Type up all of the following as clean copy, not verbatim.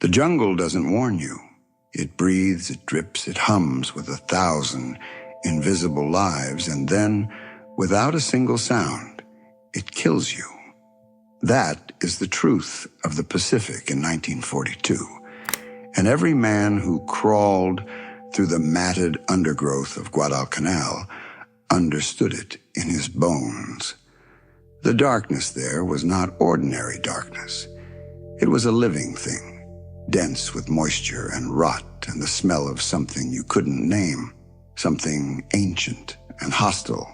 The jungle doesn't warn you. It breathes, it drips, it hums with 1,000 invisible lives, and then, without a single sound, it kills you. That is the truth of the Pacific in 1942, and every man who crawled through the matted undergrowth of Guadalcanal understood it in his bones. The darkness there was not ordinary darkness. It was a living thing, dense with moisture and rot and the smell of something you couldn't name, something ancient and hostile,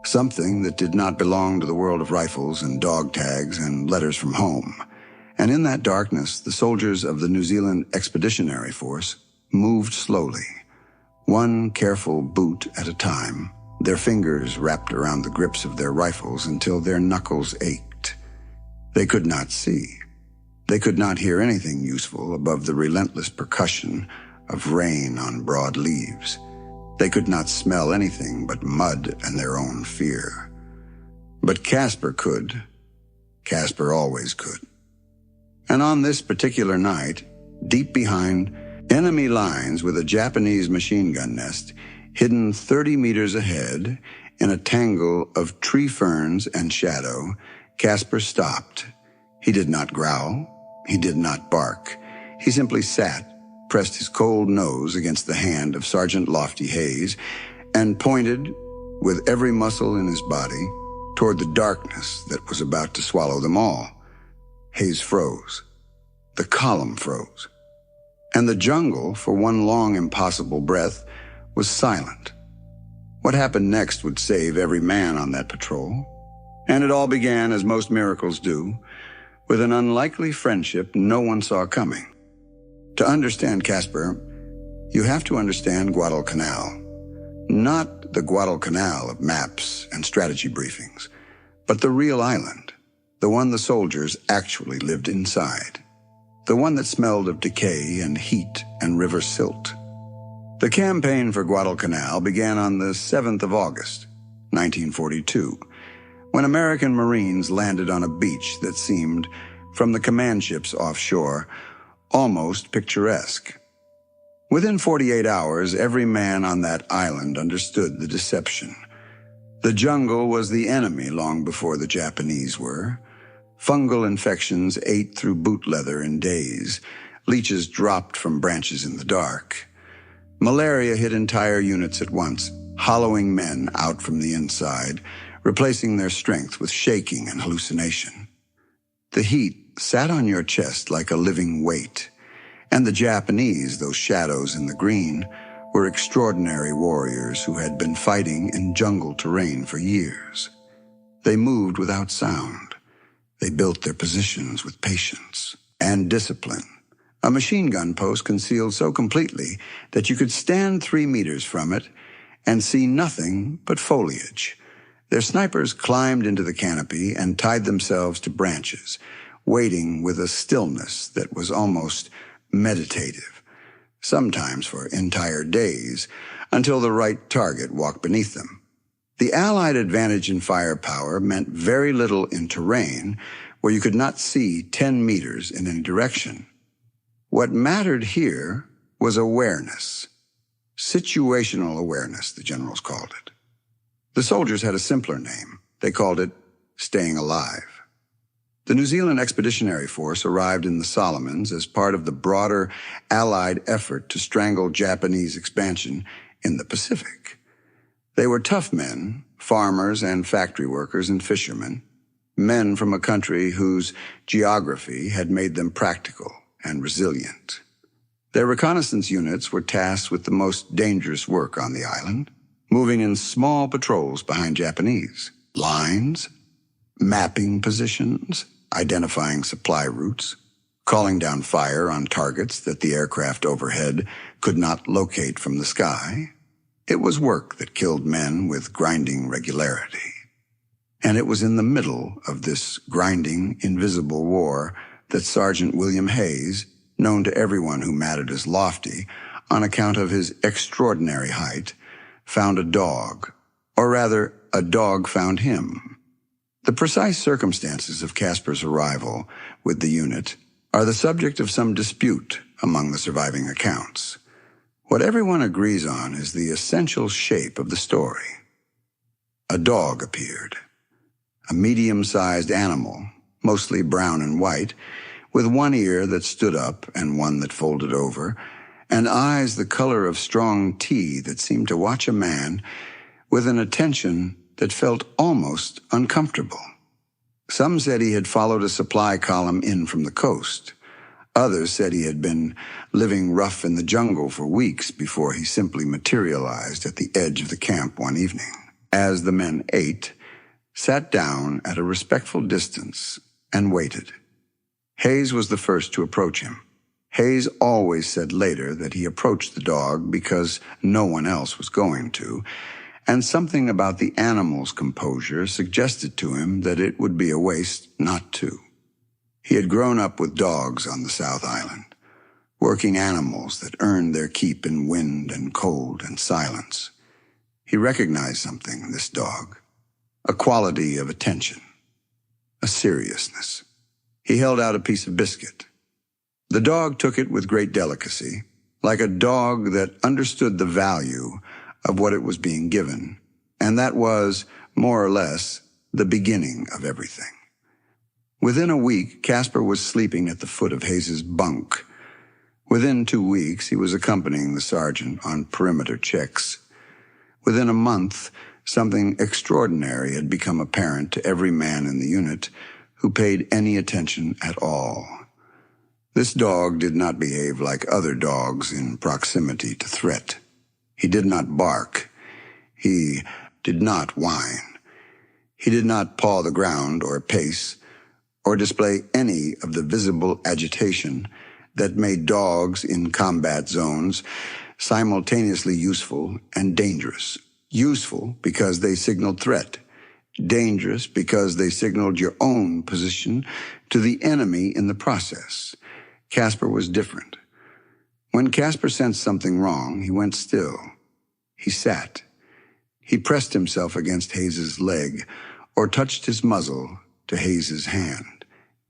something that did not belong to the world of rifles and dog tags and letters from home. And in that darkness, the soldiers of the New Zealand Expeditionary Force moved slowly, one careful boot at a time, their fingers wrapped around the grips of their rifles until their knuckles ached. They could not see. They could not hear anything useful above the relentless percussion of rain on broad leaves. They could not smell anything but mud and their own fear. But Casper could. Casper always could. And on this particular night, deep behind enemy lines with a Japanese machine gun nest, hidden 30 meters ahead in a tangle of tree ferns and shadow, Casper stopped. He did not growl. He did not bark. He simply sat, pressed his cold nose against the hand of Sergeant Lofty Hayes, and pointed, with every muscle in his body, toward the darkness that was about to swallow them all. Hayes froze. The column froze. And the jungle, for one long impossible breath, was silent. What happened next would save every man on that patrol. And it all began, as most miracles do, with an unlikely friendship no one saw coming. To understand Casper, you have to understand Guadalcanal. Not the Guadalcanal of maps and strategy briefings, but the real island, the one the soldiers actually lived inside, the one that smelled of decay and heat and river silt. The campaign for Guadalcanal began on the 7th of August, 1942, when American Marines landed on a beach that seemed, from the command ships offshore, almost picturesque. Within 48 hours, every man on that island understood the deception. The jungle was the enemy long before the Japanese were. Fungal infections ate through boot leather in days. Leeches dropped from branches in the dark. Malaria hit entire units at once, hollowing men out from the inside, replacing their strength with shaking and hallucination. The heat sat on your chest like a living weight, and the Japanese, those shadows in the green, were extraordinary warriors who had been fighting in jungle terrain for years. They moved without sound. They built their positions with patience and discipline. A machine gun post concealed so completely that you could stand 3 meters from it and see nothing but foliage. Their snipers climbed into the canopy and tied themselves to branches, waiting with a stillness that was almost meditative, sometimes for entire days, until the right target walked beneath them. The Allied advantage in firepower meant very little in terrain where you could not see 10 meters in any direction. What mattered here was awareness. Situational awareness, the generals called it. The soldiers had a simpler name. They called it staying alive. The New Zealand Expeditionary Force arrived in the Solomons as part of the broader Allied effort to strangle Japanese expansion in the Pacific. They were tough men, farmers and factory workers and fishermen, men from a country whose geography had made them practical and resilient. Their reconnaissance units were tasked with the most dangerous work on the island, moving in small patrols behind Japanese lines, mapping positions, identifying supply routes, calling down fire on targets that the aircraft overhead could not locate from the sky. It was work that killed men with grinding regularity. And it was in the middle of this grinding, invisible war that Sergeant William Hayes, known to everyone who mattered as Lofty on account of his extraordinary height, found a dog, or rather, a dog found him. The precise circumstances of Casper's arrival with the unit are the subject of some dispute among the surviving accounts. What everyone agrees on is the essential shape of the story. A dog appeared, a medium-sized animal, mostly brown and white, with one ear that stood up and one that folded over, and eyes the color of strong tea that seemed to watch a man with an attention that felt almost uncomfortable. Some said he had followed a supply column in from the coast. Others said he had been living rough in the jungle for weeks before he simply materialized at the edge of the camp one evening. As the men ate, sat down at a respectful distance, and waited. Hayes was the first to approach him. Hayes always said later that he approached the dog because no one else was going to, and something about the animal's composure suggested to him that it would be a waste not to. He had grown up with dogs on the South Island, working animals that earned their keep in wind and cold and silence. He recognized something, this dog, a quality of attention, a seriousness. He held out a piece of biscuit. The dog took it with great delicacy, like a dog that understood the value of what it was being given, and that was, more or less, the beginning of everything. Within a week, Casper was sleeping at the foot of Hayes's bunk. Within 2 weeks, he was accompanying the sergeant on perimeter checks. Within a month, something extraordinary had become apparent to every man in the unit who paid any attention at all. This dog did not behave like other dogs in proximity to threat. He did not bark. He did not whine. He did not paw the ground or pace, or display any of the visible agitation that made dogs in combat zones simultaneously useful and dangerous. Useful because they signaled threat. Dangerous because they signaled your own position to the enemy in the process. Casper was different. When Casper sensed something wrong, he went still. He sat. He pressed himself against Hayes's leg or touched his muzzle to Hayes's hand,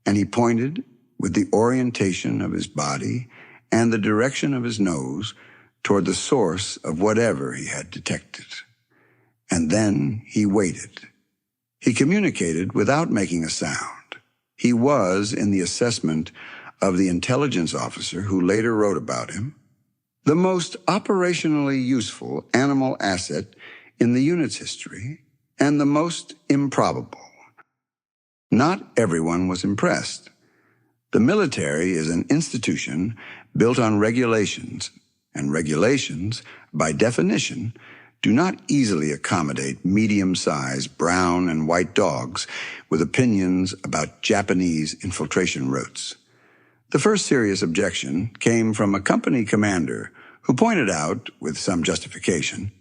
and he pointed with the orientation of his body and the direction of his nose toward the source of whatever he had detected. And then he waited. He communicated without making a sound. He was, in the assessment of the intelligence officer who later wrote about him, the most operationally useful animal asset in the unit's history and the most improbable. Not everyone was impressed. The military is an institution built on regulations, and regulations, by definition, do not easily accommodate medium-sized brown and white dogs with opinions about Japanese infiltration routes. The first serious objection came from a company commander who pointed out, with some justification,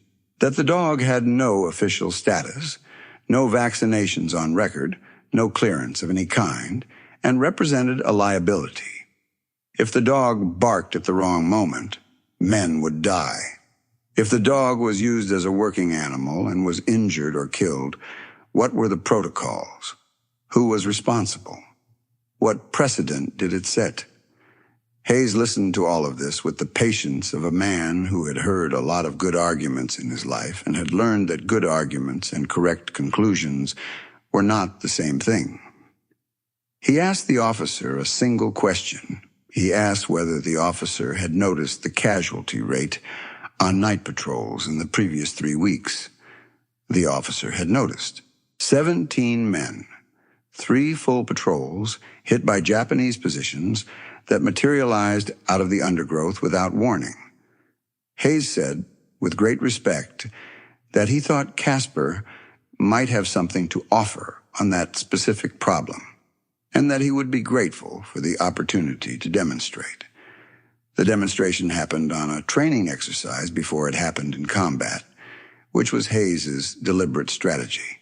that the dog had no official status, no vaccinations on record, no clearance of any kind, and represented a liability. If the dog barked at the wrong moment, men would die. If the dog was used as a working animal and was injured or killed, what were the protocols? Who was responsible? What precedent did it set? Hayes listened to all of this with the patience of a man who had heard a lot of good arguments in his life and had learned that good arguments and correct conclusions were not the same thing. He asked the officer a single question. He asked whether the officer had noticed the casualty rate on night patrols in the previous 3 weeks. The officer had noticed 17 men, 3 full patrols hit by Japanese positions that materialized out of the undergrowth without warning. Hayes said, with great respect, that he thought Casper might have something to offer on that specific problem, and that he would be grateful for the opportunity to demonstrate. The demonstration happened on a training exercise before it happened in combat, which was Hayes's deliberate strategy.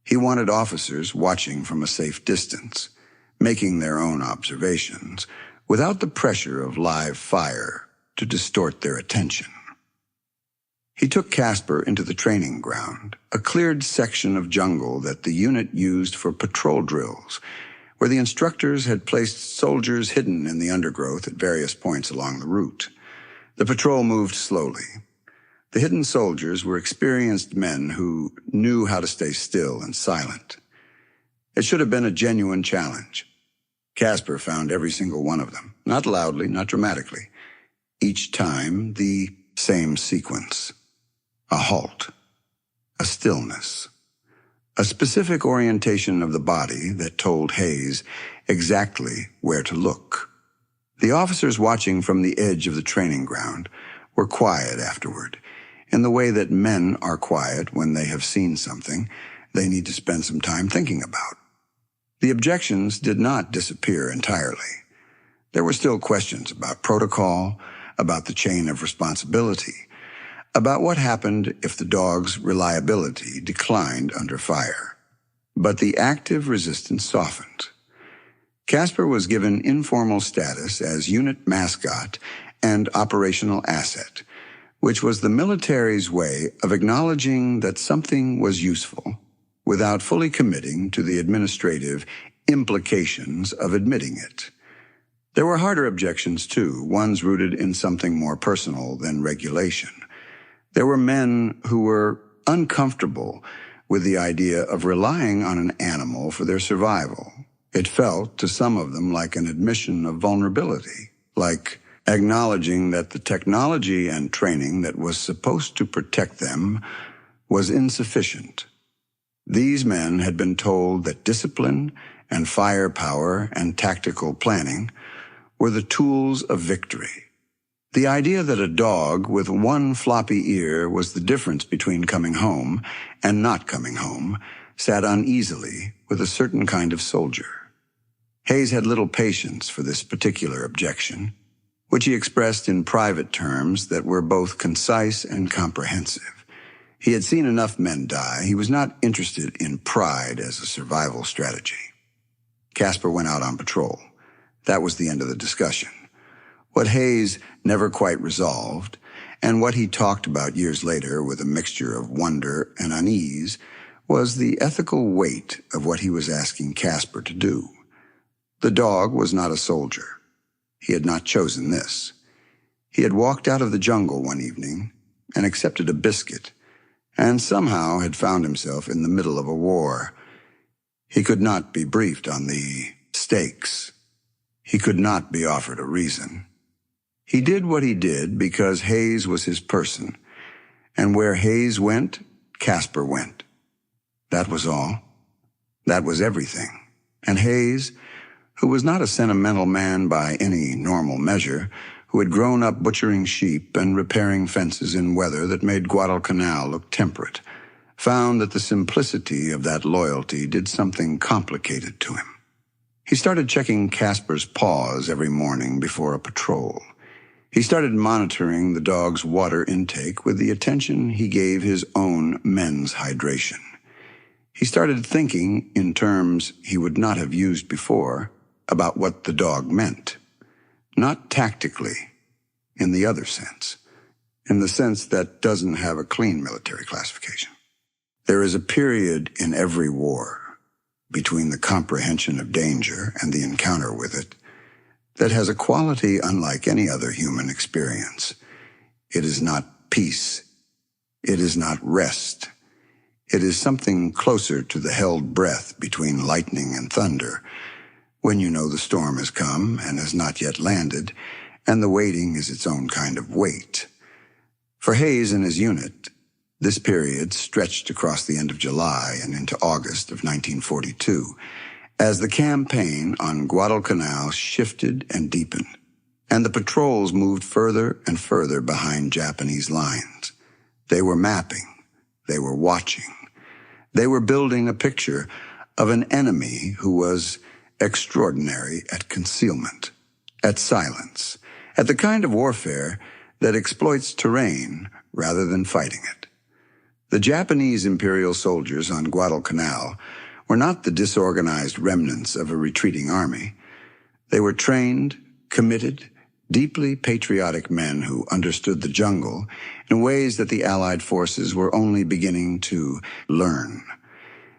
He wanted officers watching from a safe distance, making their own observations, without the pressure of live fire to distort their attention. He took Casper into the training ground, a cleared section of jungle that the unit used for patrol drills, where the instructors had placed soldiers hidden in the undergrowth at various points along the route. The patrol moved slowly. The hidden soldiers were experienced men who knew how to stay still and silent. It should have been a genuine challenge. Casper found every single one of them, not loudly, not dramatically. Each time, the same sequence. A halt. A stillness. A specific orientation of the body that told Hayes exactly where to look. The officers watching from the edge of the training ground were quiet afterward, in the way that men are quiet when they have seen something they need to spend some time thinking about. The objections did not disappear entirely. There were still questions about protocol, about the chain of responsibility, about what happened if the dog's reliability declined under fire. But the active resistance softened. Casper was given informal status as unit mascot and operational asset, which was the military's way of acknowledging that something was useful without fully committing to the administrative implications of admitting it. There were harder objections, too, ones rooted in something more personal than regulation. There were men who were uncomfortable with the idea of relying on an animal for their survival. It felt to some of them like an admission of vulnerability, like acknowledging that the technology and training that was supposed to protect them was insufficient. These men had been told that discipline and firepower and tactical planning were the tools of victory. The idea that a dog with one floppy ear was the difference between coming home and not coming home sat uneasily with a certain kind of soldier. Hayes had little patience for this particular objection, which he expressed in private terms that were both concise and comprehensive. He had seen enough men die. He was not interested in pride as a survival strategy. Casper went out on patrol. That was the end of the discussion. What Hayes never quite resolved, and what he talked about years later with a mixture of wonder and unease, was the ethical weight of what he was asking Casper to do. The dog was not a soldier. He had not chosen this. He had walked out of the jungle one evening and accepted a biscuit, and somehow had found himself in the middle of a war. He could not be briefed on the stakes. He could not be offered a reason. He did what he did because Hayes was his person, and where Hayes went, Casper went. That was all. That was everything. And Hayes, who was not a sentimental man by any normal measure, who had grown up butchering sheep and repairing fences in weather that made Guadalcanal look temperate, found that the simplicity of that loyalty did something complicated to him. He started checking Casper's paws every morning before a patrol. He started monitoring the dog's water intake with the attention he gave his own men's hydration. He started thinking in terms he would not have used before about what the dog meant. Not tactically, in the other sense, in the sense that doesn't have a clean military classification. There is a period in every war between the comprehension of danger and the encounter with it that has a quality unlike any other human experience. It is not peace. It is not rest. It is something closer to the held breath between lightning and thunder, when you know the storm has come and has not yet landed, and the waiting is its own kind of wait. For Hayes and his unit, this period stretched across the end of July and into August of 1942, as the campaign on Guadalcanal shifted and deepened, and the patrols moved further and further behind Japanese lines. They were mapping. They were watching. They were building a picture of an enemy who was extraordinary at concealment, at silence, at the kind of warfare that exploits terrain rather than fighting it. The Japanese imperial soldiers on Guadalcanal were not the disorganized remnants of a retreating army. They were trained, committed, deeply patriotic men who understood the jungle in ways that the Allied forces were only beginning to learn.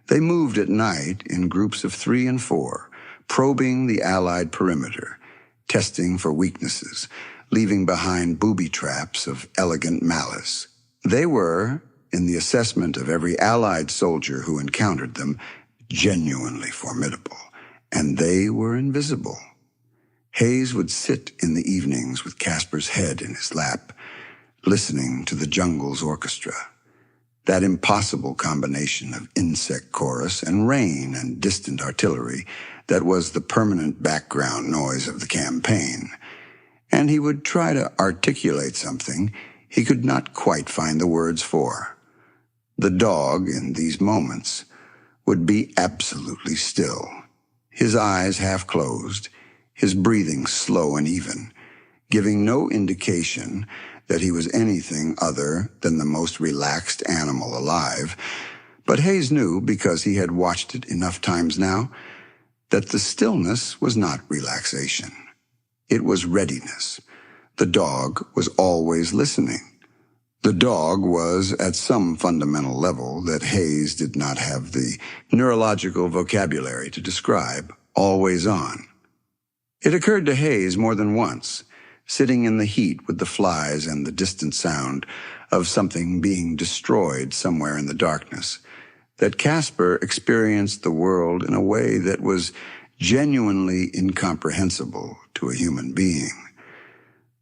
They moved at night in groups of 3 and 4, probing the Allied perimeter, testing for weaknesses, leaving behind booby traps of elegant malice. They were, in the assessment of every Allied soldier who encountered them, genuinely formidable, and they were invisible. Hayes would sit in the evenings with Casper's head in his lap, listening to the jungle's orchestra. That impossible combination of insect chorus and rain and distant artillery that was the permanent background noise of the campaign. And he would try to articulate something he could not quite find the words for. The dog, in these moments, would be absolutely still, his eyes half closed, his breathing slow and even, giving no indication that he was anything other than the most relaxed animal alive. But Hayes knew, because he had watched it enough times now, that the stillness was not relaxation. It was readiness. The dog was always listening. The dog was, at some fundamental level that Hayes did not have the neurological vocabulary to describe, always on. It occurred to Hayes more than once, sitting in the heat with the flies and the distant sound of something being destroyed somewhere in the darkness, that Casper experienced the world in a way that was genuinely incomprehensible to a human being.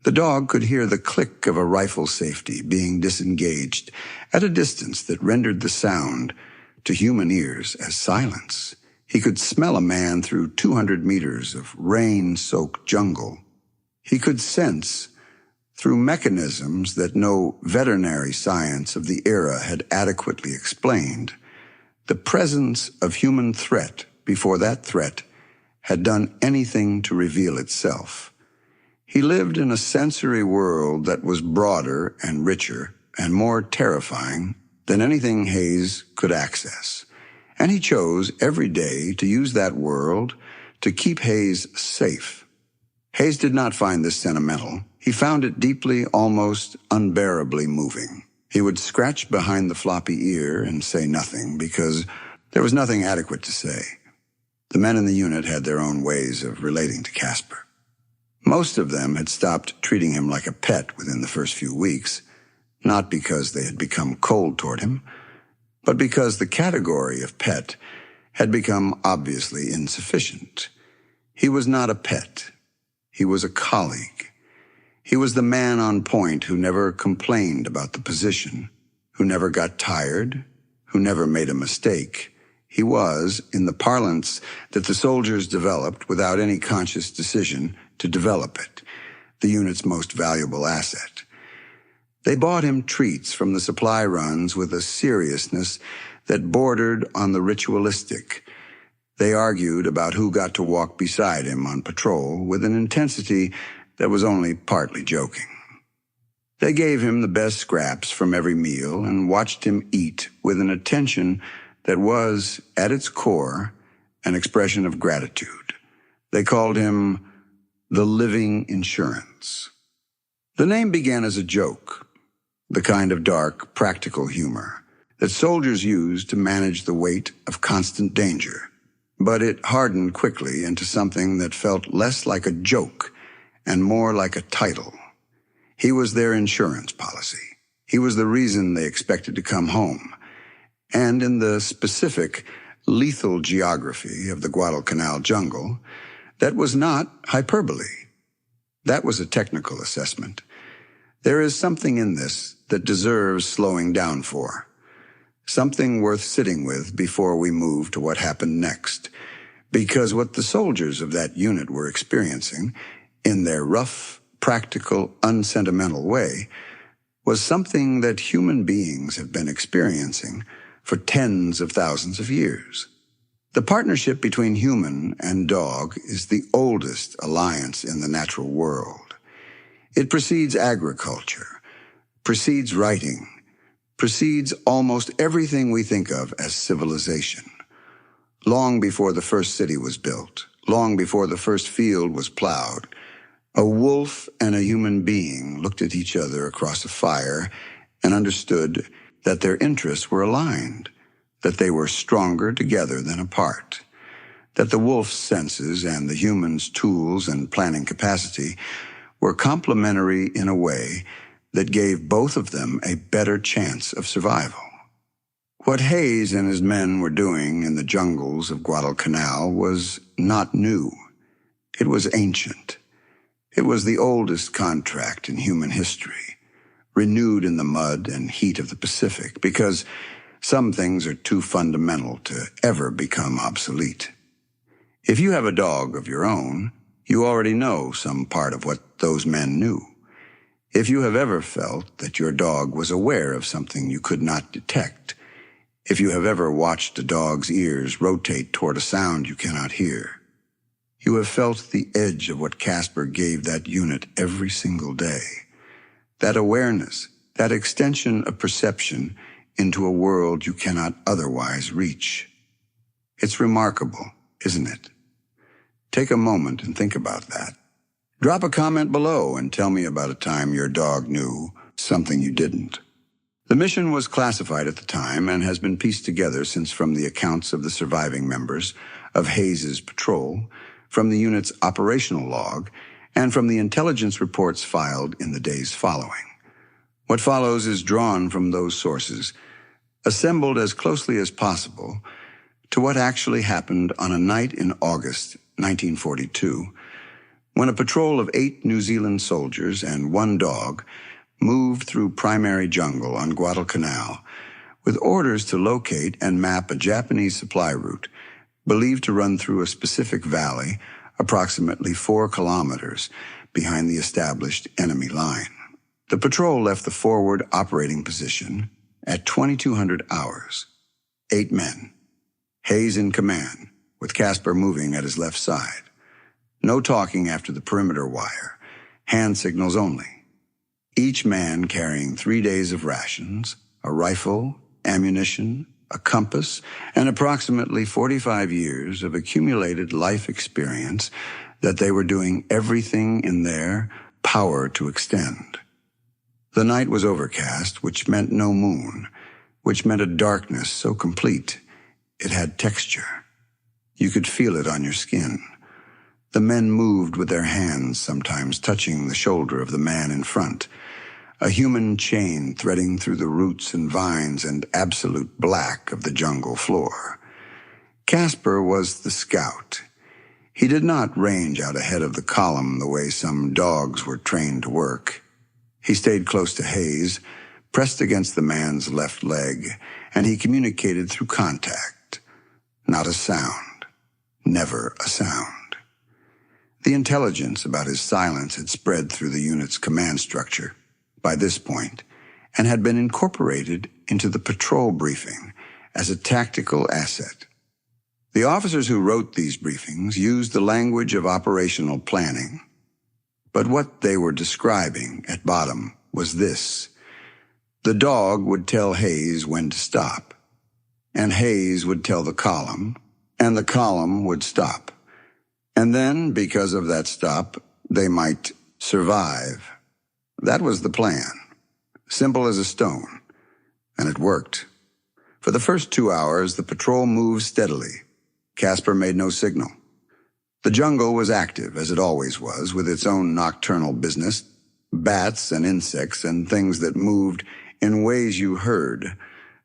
The dog could hear the click of a rifle safety being disengaged at a distance that rendered the sound, to human ears, as silence. He could smell a man through 200 meters of rain-soaked jungle. He could sense, through mechanisms that no veterinary science of the era had adequately explained, the presence of human threat before that threat had done anything to reveal itself. He lived in a sensory world that was broader and richer and more terrifying than anything Hayes could access. And he chose every day to use that world to keep Hayes safe. Hayes did not find this sentimental. He found it deeply, almost unbearably moving. He would scratch behind the floppy ear and say nothing because there was nothing adequate to say. The men in the unit had their own ways of relating to Casper. Most of them had stopped treating him like a pet within the first few weeks, not because they had become cold toward him, but because the category of pet had become obviously insufficient. He was not a pet. He was a colleague. He was the man on point who never complained about the position, who never got tired, who never made a mistake. He was, in the parlance that the soldiers developed without any conscious decision to develop it, the unit's most valuable asset. They bought him treats from the supply runs with a seriousness that bordered on the ritualistic. They argued about who got to walk beside him on patrol with an intensity that was only partly joking. They gave him the best scraps from every meal and watched him eat with an attention that was, at its core, an expression of gratitude. They called him the living insurance. The name began as a joke, the kind of dark, practical humor that soldiers used to manage the weight of constant danger. But it hardened quickly into something that felt less like a joke and more like a title. He was their insurance policy. He was the reason they expected to come home. And in the specific, lethal geography of the Guadalcanal jungle, that was not hyperbole. That was a technical assessment. There is something in this that deserves slowing down for, something worth sitting with before we move to what happened next, because what the soldiers of that unit were experiencing, in their rough, practical, unsentimental way, was something that human beings have been experiencing for tens of thousands of years. The partnership between human and dog is the oldest alliance in the natural world. It precedes agriculture, precedes writing, precedes almost everything we think of as civilization. Long before the first city was built, long before the first field was plowed, a wolf and a human being looked at each other across a fire and understood that their interests were aligned, that they were stronger together than apart. that the wolf's senses and the human's tools and planning capacity were complementary in a way that gave both of them a better chance of survival. What Hayes and his men were doing in the jungles of Guadalcanal was not new. It was ancient. It was the oldest contract in human history, renewed in the mud and heat of the Pacific, because some things are too fundamental to ever become obsolete. If you have a dog of your own, you already know some part of what those men knew. If you have ever felt that your dog was aware of something you could not detect, if you have ever watched a dog's ears rotate toward a sound you cannot hear, you have felt the edge of what Casper gave that unit every single day. That awareness, that extension of perception into a world you cannot otherwise reach. It's remarkable, isn't it? Take a moment and think about that. Drop a comment below and tell me about a time your dog knew something you didn't. The mission was classified at the time and has been pieced together since from the accounts of the surviving members of Hayes's patrol, from the unit's operational log, and from the intelligence reports filed in the days following. What follows is drawn from those sources, assembled as closely as possible to what actually happened on a night in August 1942, when a patrol of 8 New Zealand soldiers and 1 dog moved through primary jungle on Guadalcanal with orders to locate and map a Japanese supply route believed to run through a specific valley approximately 4 kilometers behind the established enemy line. The patrol left the forward operating position at 2200 hours. 8 men. Hayes in command, with Casper moving at his left side. No talking after the perimeter wire. Hand signals only. Each man carrying 3 days of rations, a rifle, ammunition, a compass, and approximately 45 years of accumulated life experience that they were doing everything in their power to extend. The night was overcast, which meant no moon, which meant a darkness so complete it had texture. You could feel it on your skin. The men moved with their hands, sometimes touching the shoulder of the man in front, a human chain threading through the roots and vines and absolute black of the jungle floor. Casper was the scout. He did not range out ahead of the column the way some dogs were trained to work. He stayed close to Hayes, pressed against the man's left leg, and he communicated through contact. Not a sound. Never a sound. The intelligence about his silence had spread through the unit's command structure by this point and had been incorporated into the patrol briefing as a tactical asset. The officers who wrote these briefings used the language of operational planning, but what they were describing at bottom was this. The dog would tell Hayes when to stop, and Hayes would tell the column, and the column would stop. And then, because of that stop, they might survive. That was the plan. Simple as a stone. And it worked. For the first 2 hours, the patrol moved steadily. Casper made no signal. The jungle was active, as it always was, with its own nocturnal business, bats and insects and things that moved in ways you heard,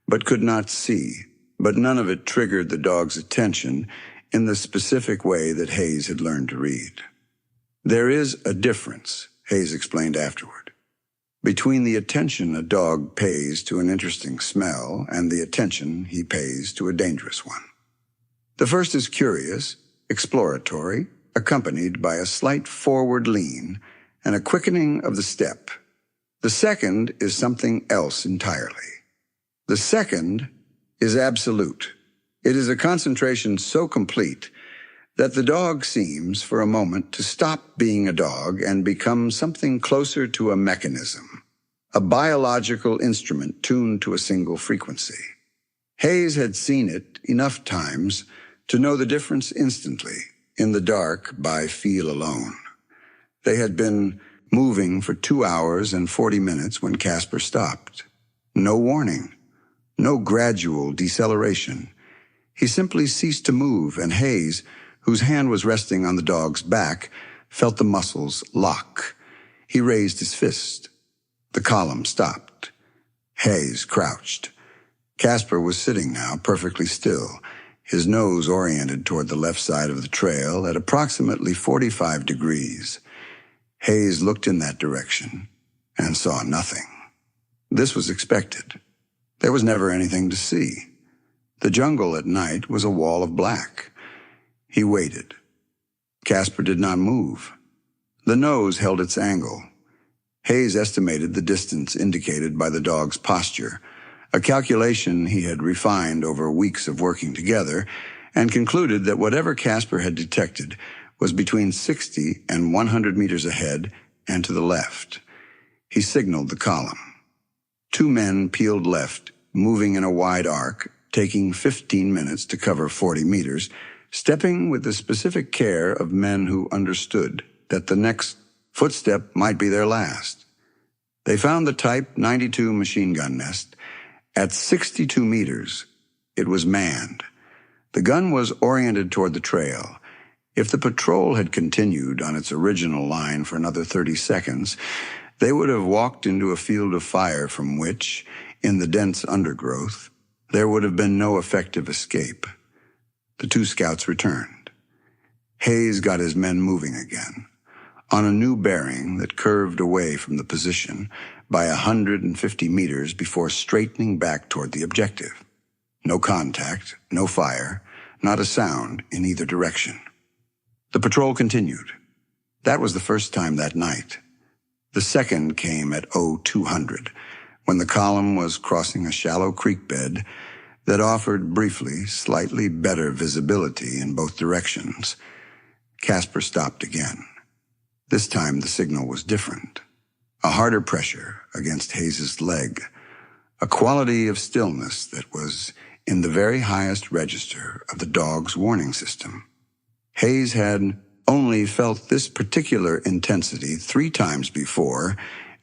but could not see. But none of it triggered the dog's attention in the specific way that Hayes had learned to read. There is a difference, Hayes explained afterward, between the attention a dog pays to an interesting smell and the attention he pays to a dangerous one. The first is curious, exploratory, accompanied by a slight forward lean and a quickening of the step. The second is something else entirely. The second is absolute. It is a concentration so complete that the dog seems, for a moment, to stop being a dog and become something closer to a mechanism, a biological instrument tuned to a single frequency. Hayes had seen it enough times to know the difference instantly, in the dark, by feel alone. They had been moving for 2 hours and 40 minutes when Casper stopped. No warning, no gradual deceleration. He simply ceased to move, and Hayes, whose hand was resting on the dog's back, felt the muscles lock. He raised his fist. The column stopped. Hayes crouched. Casper was sitting now, perfectly still, his nose oriented toward the left side of the trail at approximately 45 degrees. Hayes looked in that direction and saw nothing. This was expected. There was never anything to see. The jungle at night was a wall of black. He waited. Casper did not move. The nose held its angle. Hayes estimated the distance indicated by the dog's posture, a calculation he had refined over weeks of working together, and concluded that whatever Casper had detected was between 60 and 100 meters ahead and to the left. He signaled the column. 2 men peeled left, moving in a wide arc, taking 15 minutes to cover 40 meters, stepping with the specific care of men who understood that the next footstep might be their last. They found the Type 92 machine gun nest. At 62 meters, it was manned. The gun was oriented toward the trail. If the patrol had continued on its original line for another 30 seconds, they would have walked into a field of fire from which, in the dense undergrowth, there would have been no effective escape. The 2 scouts returned. Hayes got his men moving again, on a new bearing that curved away from the position by 150 meters before straightening back toward the objective. No contact, no fire, not a sound in either direction. The patrol continued. That was the first time that night. The second came at 0200, when the column was crossing a shallow creek bed that offered briefly slightly better visibility in both directions. Casper stopped again. This time the signal was different. A harder pressure against Hayes's leg, a quality of stillness that was in the very highest register of the dog's warning system. Hayes had only felt this particular intensity 3 times before,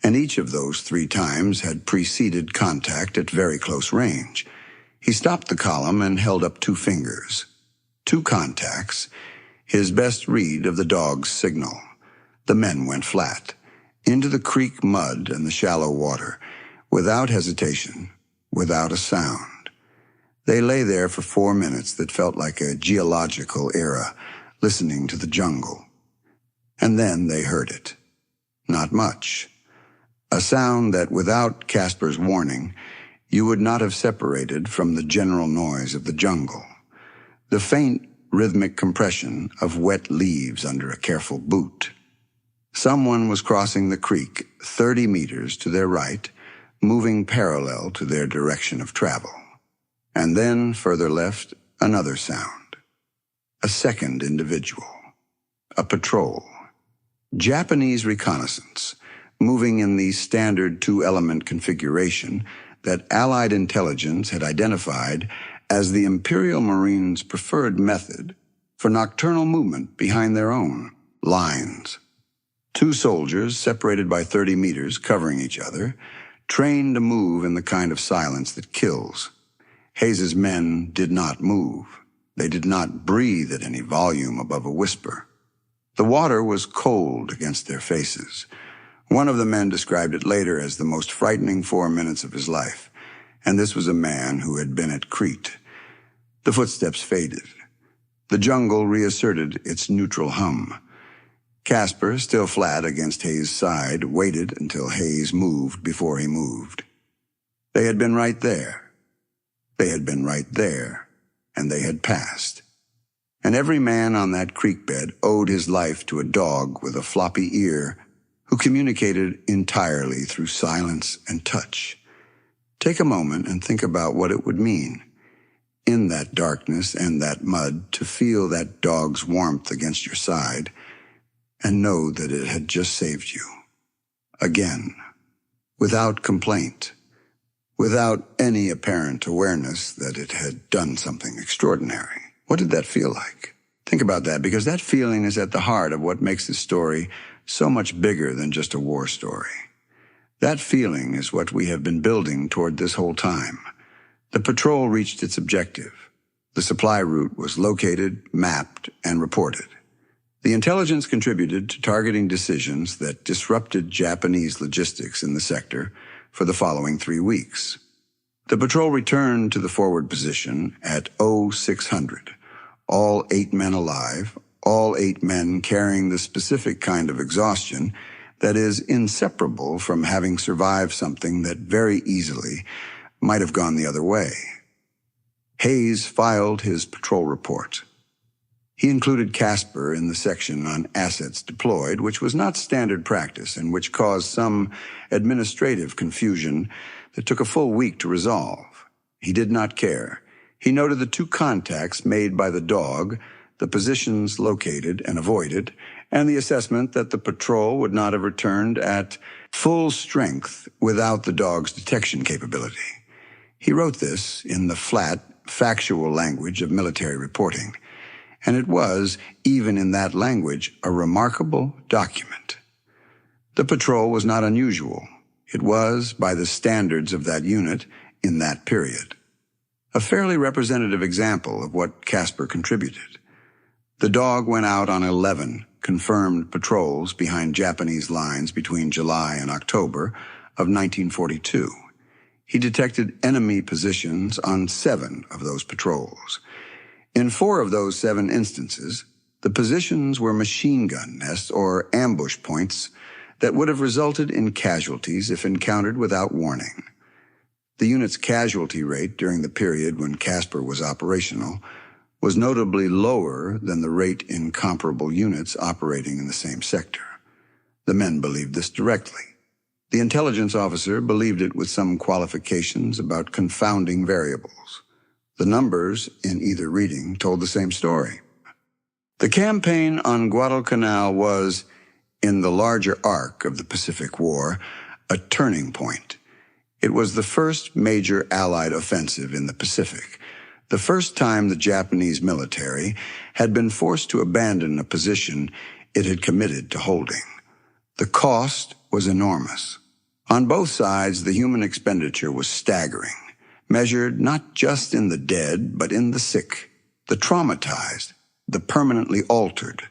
and each of those 3 times had preceded contact at very close range. He stopped the column and held up 2 fingers. 2 contacts, his best read of the dog's signal. The men went flat, into the creek mud and the shallow water, without hesitation, without a sound. They lay there for 4 minutes that felt like a geological era, listening to the jungle. And then they heard it. Not much. A sound that, without Casper's warning, you would not have separated from the general noise of the jungle. The faint, rhythmic compression of wet leaves under a careful boot. Someone was crossing the creek 30 meters to their right, moving parallel to their direction of travel. And then, further left, another sound. A second individual. A patrol. Japanese reconnaissance, moving in the standard 2-element configuration that Allied intelligence had identified as the Imperial Marines' preferred method for nocturnal movement behind their own lines. 2 soldiers, separated by 30 meters, covering each other, trained to move in the kind of silence that kills. Hayes's men did not move. They did not breathe at any volume above a whisper. The water was cold against their faces. One of the men described it later as the most frightening 4 minutes of his life, and this was a man who had been at Crete. The footsteps faded. The jungle reasserted its neutral hum. Casper, still flat against Hayes' side, waited until Hayes moved before he moved. They had been right there. They had been right there, and they had passed. And every man on that creek bed owed his life to a dog with a floppy ear who communicated entirely through silence and touch. Take a moment and think about what it would mean, in that darkness and that mud, to feel that dog's warmth against your side, and know that it had just saved you. Again, without complaint, without any apparent awareness that it had done something extraordinary. What did that feel like? Think about that, because that feeling is at the heart of what makes this story so much bigger than just a war story. That feeling is what we have been building toward this whole time. The patrol reached its objective. The supply route was located, mapped, and reported. The intelligence contributed to targeting decisions that disrupted Japanese logistics in the sector for the following 3 weeks. The patrol returned to the forward position at 0600, all 8 men alive, all 8 men carrying the specific kind of exhaustion that is inseparable from having survived something that very easily might have gone the other way. Hayes filed his patrol report. He included Casper in the section on assets deployed, which was not standard practice and which caused some administrative confusion that took a full week to resolve. He did not care. He noted the 2 contacts made by the dog, the positions located and avoided, and the assessment that the patrol would not have returned at full strength without the dog's detection capability. He wrote this in the flat, factual language of military reporting, and it was, even in that language, a remarkable document. The patrol was not unusual. It was, by the standards of that unit, in that period. A fairly representative example of what Casper contributed. The dog went out on 11 confirmed patrols behind Japanese lines between July and October of 1942. He detected enemy positions on 7 of those patrols. In 4 of those 7 instances, the positions were machine gun nests or ambush points that would have resulted in casualties if encountered without warning. The unit's casualty rate during the period when Casper was operational was notably lower than the rate in comparable units operating in the same sector. The men believed this directly. The intelligence officer believed it with some qualifications about confounding variables. The numbers in either reading told the same story. The campaign on Guadalcanal was, in the larger arc of the Pacific War, a turning point. It was the first major Allied offensive in the Pacific, the first time the Japanese military had been forced to abandon a position it had committed to holding. The cost was enormous. On both sides, the human expenditure was staggering, measured not just in the dead, but in the sick, the traumatized, the permanently altered.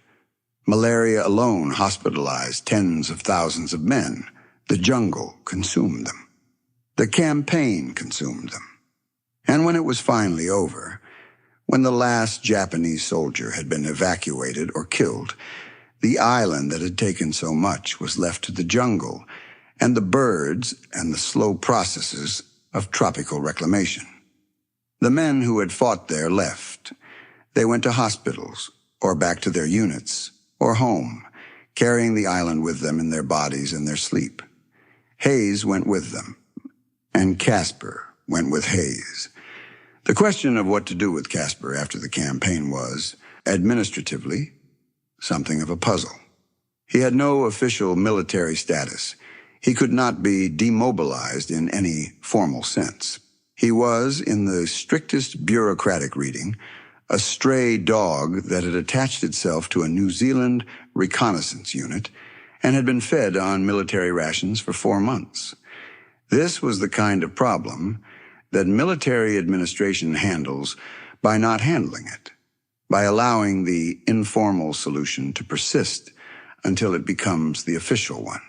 Malaria alone hospitalized tens of thousands of men. The jungle consumed them. The campaign consumed them. And when it was finally over, when the last Japanese soldier had been evacuated or killed, the island that had taken so much was left to the jungle and the birds and the slow processes of tropical reclamation. The men who had fought there left. They went to hospitals or back to their units or home, carrying the island with them in their bodies and their sleep. Hayes went with them, and Casper went with Hayes. The question of what to do with Casper after the campaign was, administratively, something of a puzzle. He had no official military status. He could not be demobilized in any formal sense. He was, in the strictest bureaucratic reading, a stray dog that had attached itself to a New Zealand reconnaissance unit and had been fed on military rations for 4 months. This was the kind of problem that military administration handles by not handling it, by allowing the informal solution to persist until it becomes the official one.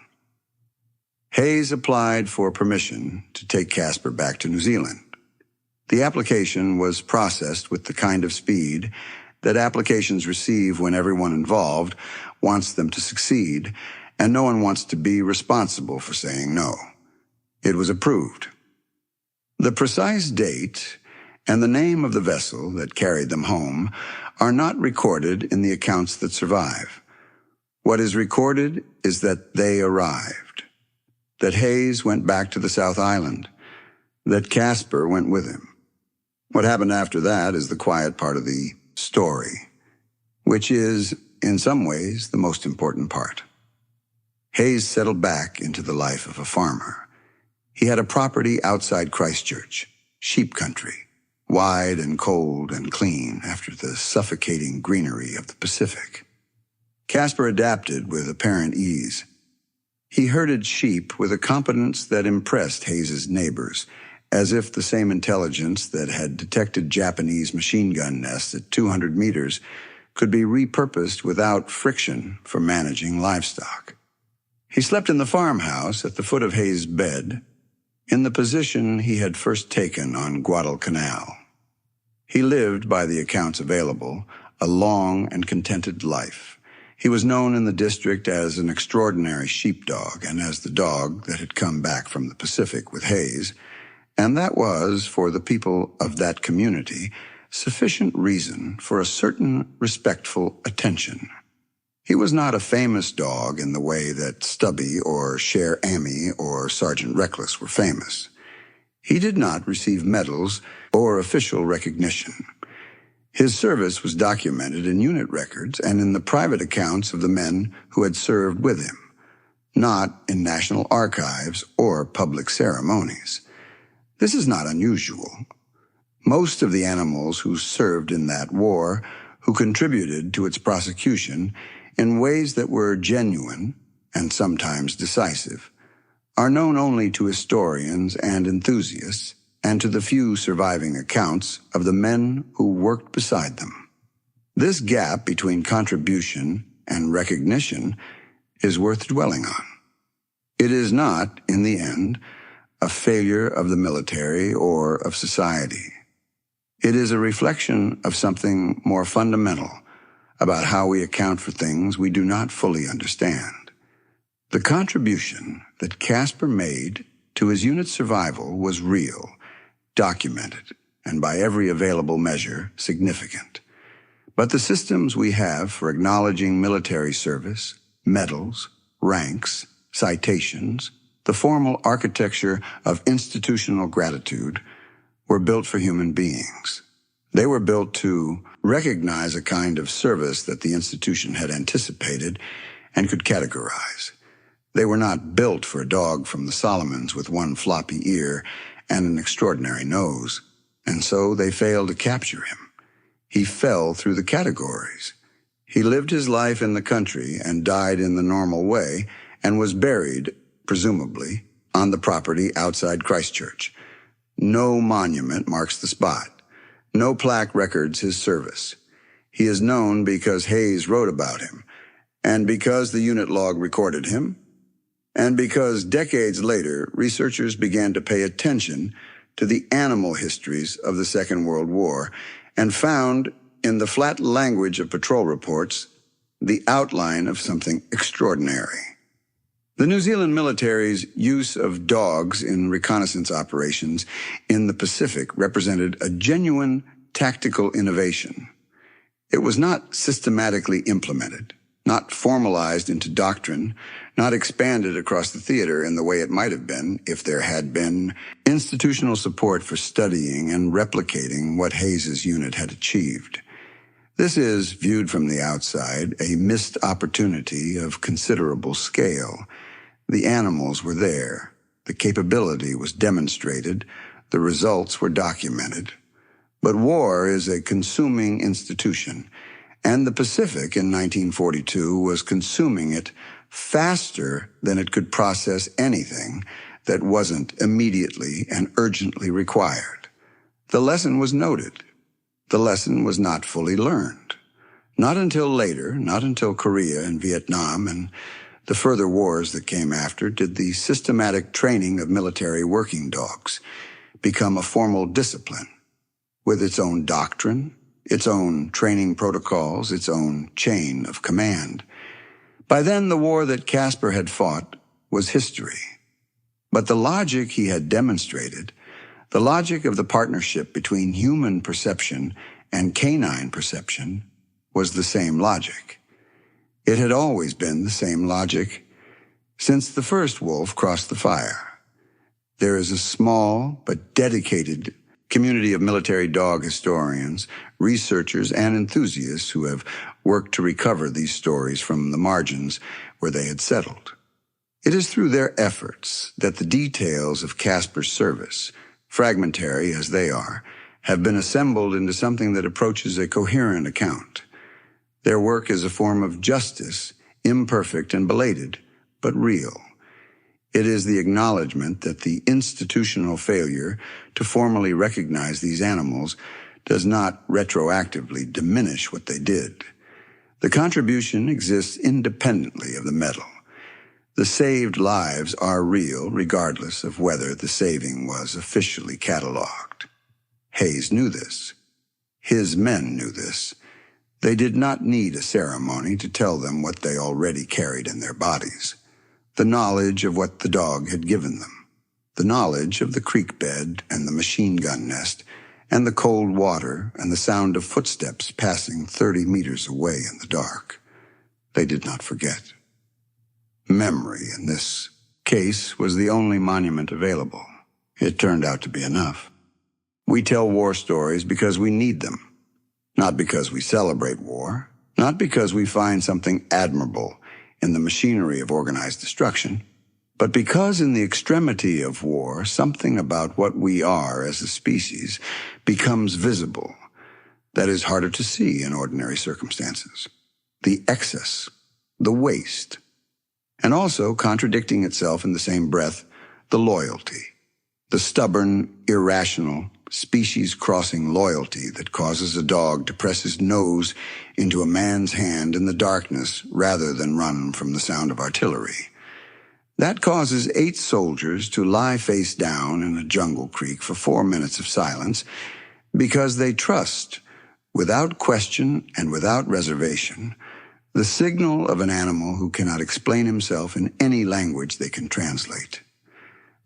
Hayes applied for permission to take Casper back to New Zealand. The application was processed with the kind of speed that applications receive when everyone involved wants them to succeed, and no one wants to be responsible for saying no. It was approved. The precise date and the name of the vessel that carried them home are not recorded in the accounts that survive. What is recorded is that they arrived, that Hayes went back to the South Island, that Casper went with him. What happened after that is the quiet part of the story, which is, in some ways, the most important part. Hayes settled back into the life of a farmer. He had a property outside Christchurch, sheep country, wide and cold and clean after the suffocating greenery of the Pacific. Casper adapted with apparent ease. He herded sheep with a competence that impressed Hayes's neighbors, as if the same intelligence that had detected Japanese machine gun nests at 200 meters could be repurposed without friction for managing livestock. He slept in the farmhouse at the foot of Hayes' bed, in the position he had first taken on Guadalcanal. He lived, by the accounts available, a long and contented life. He was known in the district as an extraordinary sheepdog and as the dog that had come back from the Pacific with Hayes, and that was, for the people of that community, sufficient reason for a certain respectful attention. He was not a famous dog in the way that Stubby or Cher Amy or Sergeant Reckless were famous. He did not receive medals or official recognition. His service was documented in unit records and in the private accounts of the men who had served with him, not in national archives or public ceremonies. This is not unusual. Most of the animals who served in that war, who contributed to its prosecution in ways that were genuine and sometimes decisive, are known only to historians and enthusiasts and to the few surviving accounts of the men who worked beside them. This gap between contribution and recognition is worth dwelling on. It is not, in the end, a failure of the military or of society. It is a reflection of something more fundamental about how we account for things we do not fully understand. The contribution that Casper made to his unit's survival was real, documented, and by every available measure, significant. But the systems we have for acknowledging military service, medals, ranks, citations, the formal architecture of institutional gratitude, were built for human beings. They were built to recognize a kind of service that the institution had anticipated and could categorize. They were not built for a dog from the Solomons with one floppy ear and an extraordinary nose, and so they failed to capture him. He fell through the categories. He lived his life in the country and died in the normal way and was buried, presumably, on the property outside Christchurch. No monument marks the spot. No plaque records his service. He is known because Hayes wrote about him, and because the unit log recorded him, and because decades later, researchers began to pay attention to the animal histories of the Second World War and found, in the flat language of patrol reports, the outline of something extraordinary. The New Zealand military's use of dogs in reconnaissance operations in the Pacific represented a genuine tactical innovation. It was not systematically implemented, not formalized into doctrine, not expanded across the theater in the way it might have been if there had been institutional support for studying and replicating what Hayes's unit had achieved. This is, viewed from the outside, a missed opportunity of considerable scale. The animals were there. The capability was demonstrated. The results were documented. But war is a consuming institution, and the Pacific in 1942 was consuming it faster than it could process anything that wasn't immediately and urgently required. The lesson was noted. The lesson was not fully learned. Not until later, not until Korea and Vietnam and the further wars that came after, did the systematic training of military working dogs become a formal discipline with its own doctrine, its own training protocols, its own chain of command. By then, the war that Casper had fought was history. But the logic he had demonstrated, the logic of the partnership between human perception and canine perception, was the same logic. It had always been the same logic since the first wolf crossed the fire. There is a small but dedicated community of military dog historians, researchers, and enthusiasts who have worked to recover these stories from the margins where they had settled. It is through their efforts that the details of Casper's service, fragmentary as they are, have been assembled into something that approaches a coherent account. Their work is a form of justice, imperfect and belated, but real. It is the acknowledgement that the institutional failure to formally recognize these animals does not retroactively diminish what they did. The contribution exists independently of the medal. The saved lives are real regardless of whether the saving was officially catalogued. Hayes knew this. His men knew this. They did not need a ceremony to tell them what they already carried in their bodies. The knowledge of what the dog had given them. The knowledge of the creek bed and the machine gun nest and the cold water and the sound of footsteps passing 30 meters away in the dark. They did not forget. Memory in this case was the only monument available. It turned out to be enough. We tell war stories because we need them, not because we celebrate war, not because we find something admirable in the machinery of organized destruction, but because in the extremity of war, something about what we are as a species becomes visible that is harder to see in ordinary circumstances. The excess, the waste, and also contradicting itself in the same breath, the loyalty, the stubborn, irrational, species-crossing loyalty that causes a dog to press his nose into a man's hand in the darkness rather than run from the sound of artillery. That causes 8 soldiers to lie face down in a jungle creek for 4 minutes of silence because they trust, without question and without reservation, the signal of an animal who cannot explain himself in any language they can translate.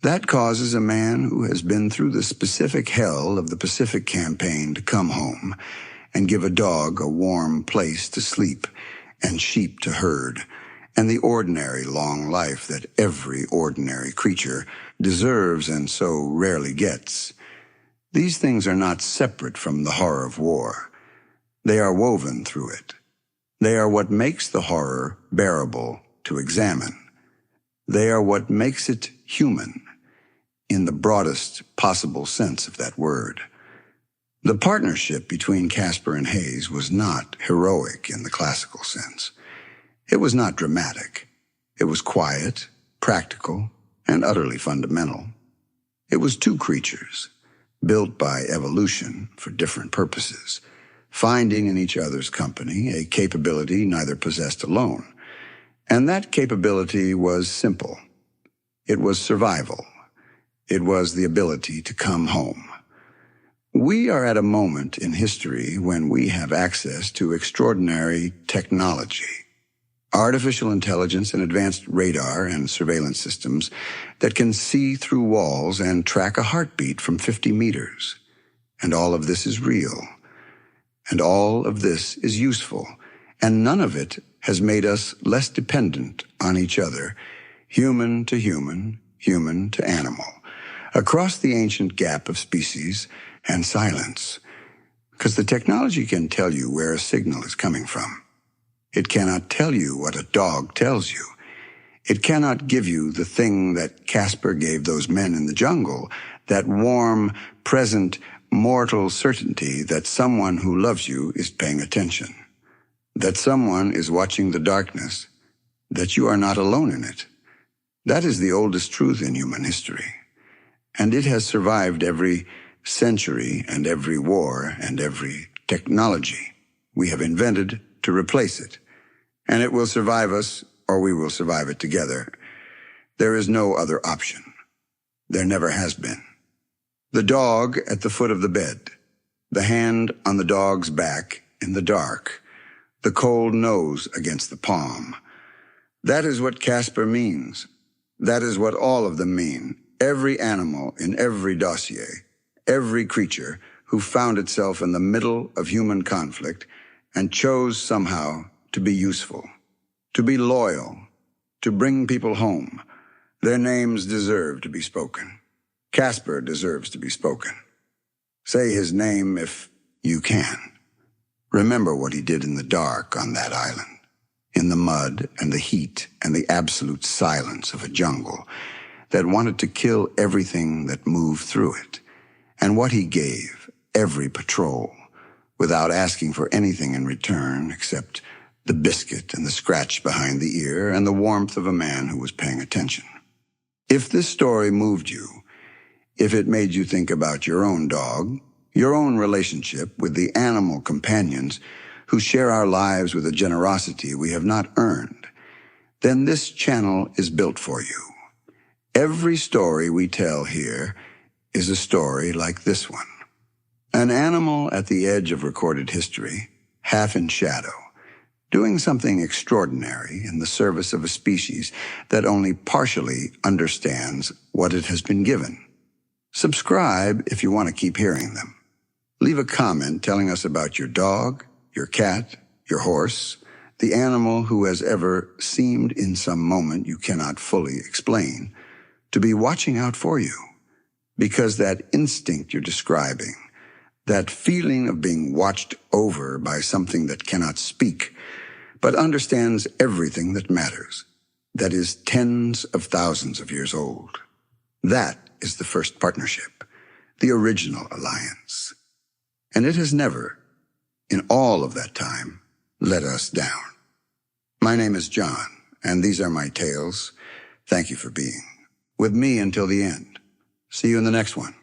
That causes a man who has been through the specific hell of the Pacific Campaign to come home and give a dog a warm place to sleep and sheep to herd, and the ordinary long life that every ordinary creature deserves and so rarely gets. These things are not separate from the horror of war. They are woven through it. They are what makes the horror bearable to examine. They are what makes it human, in the broadest possible sense of that word. The partnership between Casper and Hayes was not heroic in the classical sense. It was not dramatic. It was quiet, practical, and utterly fundamental. It was 2 creatures, built by evolution for different purposes, finding in each other's company a capability neither possessed alone. And that capability was simple. It was survival. It was the ability to come home. We are at a moment in history when we have access to extraordinary technology. Artificial intelligence and advanced radar and surveillance systems that can see through walls and track a heartbeat from 50 meters. And all of this is real. And all of this is useful. And none of it has made us less dependent on each other, human to human, human to animal, across the ancient gap of species and silence. Because the technology can tell you where a signal is coming from. It cannot tell you what a dog tells you. It cannot give you the thing that Casper gave those men in the jungle, that warm, present, mortal certainty that someone who loves you is paying attention, that someone is watching the darkness, that you are not alone in it. That is the oldest truth in human history, and it has survived every century and every war and every technology we have invented to replace it, and it will survive us, or we will survive it together. There is no other option. There never has been. The dog at the foot of the bed, the hand on the dog's back in the dark, the cold nose against the palm. That is what Casper means. That is what all of them mean. Every animal in every dossier, every creature who found itself in the middle of human conflict and chose somehow to be useful, to be loyal, to bring people home. Their names deserve to be spoken. Casper deserves to be spoken. Say his name if you can. Remember what he did in the dark on that island, in the mud and the heat and the absolute silence of a jungle that wanted to kill everything that moved through it, and what he gave every patrol without asking for anything in return except the biscuit and the scratch behind the ear and the warmth of a man who was paying attention. If this story moved you, if it made you think about your own dog, your own relationship with the animal companions who share our lives with a generosity we have not earned, then this channel is built for you. Every story we tell here is a story like this one. An animal at the edge of recorded history, half in shadow, doing something extraordinary in the service of a species that only partially understands what it has been given. Subscribe if you want to keep hearing them. Leave a comment telling us about your dog, your cat, your horse, the animal who has ever seemed in some moment you cannot fully explain to be watching out for you. Because that instinct you're describing, that feeling of being watched over by something that cannot speak, but understands everything that matters, that is tens of thousands of years old. That is the first partnership, the original alliance. And it has never, in all of that time, let us down. My name is John, and these are my tales. Thank you for being with me until the end. See you in the next one.